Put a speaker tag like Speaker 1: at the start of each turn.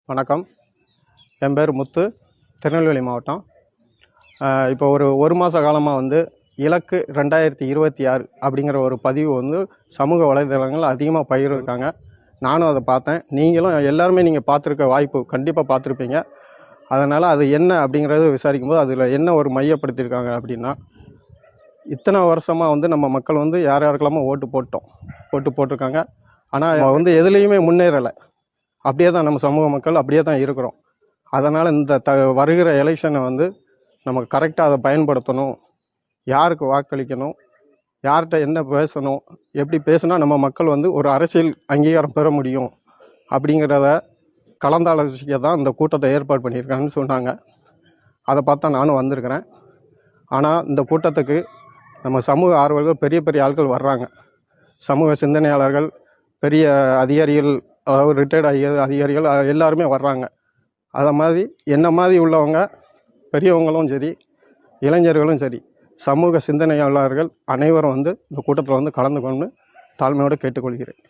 Speaker 1: வணக்கம். என் பேர் முத்து, திருநெல்வேலி மாவட்டம். இப்போ ஒரு மாத காலமாக இலக்கு 2026 அப்படிங்கிற ஒரு பதிவு சமூக வலைதளங்கள் அதிகமாக பகிர்ந்துருக்காங்க. நானும் அதை பார்த்தேன். நீங்களும் எல்லாருமே நீங்கள் பார்த்துருக்க வாய்ப்பு கண்டிப்பாக பார்த்துருப்பீங்க. அதனால் அது என்ன அப்படிங்கிறது விசாரிக்கும்போது அதில் என்ன ஒரு மையப்படுத்தியிருக்காங்க அப்படின்னா, இத்தனை வருஷமாக நம்ம மக்கள் யார் யாருக்கெல்லாமோ ஓட்டு போட்டிருக்காங்க. ஆனால் எதுலேயுமே முன்னேறலை. அப்படியே தான் நம்ம சமூக மக்கள் அப்படியே தான் இருக்கிறோம். அதனால் இந்த வருகிற எலெக்ஷனை நம்ம கரெக்டாக அதை பயன்படுத்தணும். யாருக்கு வாக்களிக்கணும், யார்கிட்ட என்ன பேசணும், எப்படி பேசுனா நம்ம மக்கள் ஒரு அரசியல் அங்கீகாரம் பெற முடியும் அப்படிங்கிறத கலந்தாலோசிக்க தான் இந்த கூட்டத்தை ஏற்பாடு பண்ணியிருக்காங்கன்னு சொன்னாங்க. அதை பார்த்தா நானும் வந்திருக்கிறேன். ஆனால் இந்த கூட்டத்துக்கு நம்ம சமூக ஆர்வலர்கள் பெரிய பெரிய ஆட்கள் வர்றாங்க. சமூக சிந்தனையாளர்கள், பெரிய அதிகாரிகள், அதாவது ரிட்டையர்ட் அதிகாரிகள் எல்லாருமே வர்றாங்க. அதை மாதிரி என்ன மாதிரி உள்ளவங்க, பெரியவங்களும் சரி, இளைஞர்களும் சரி, சமூக சிந்தனையாளர்கள் அனைவரும் இந்த கூட்டத்தில் கலந்துக்கணும்னு தாழ்மையோடு கேட்டுக்கொள்கிறேன்.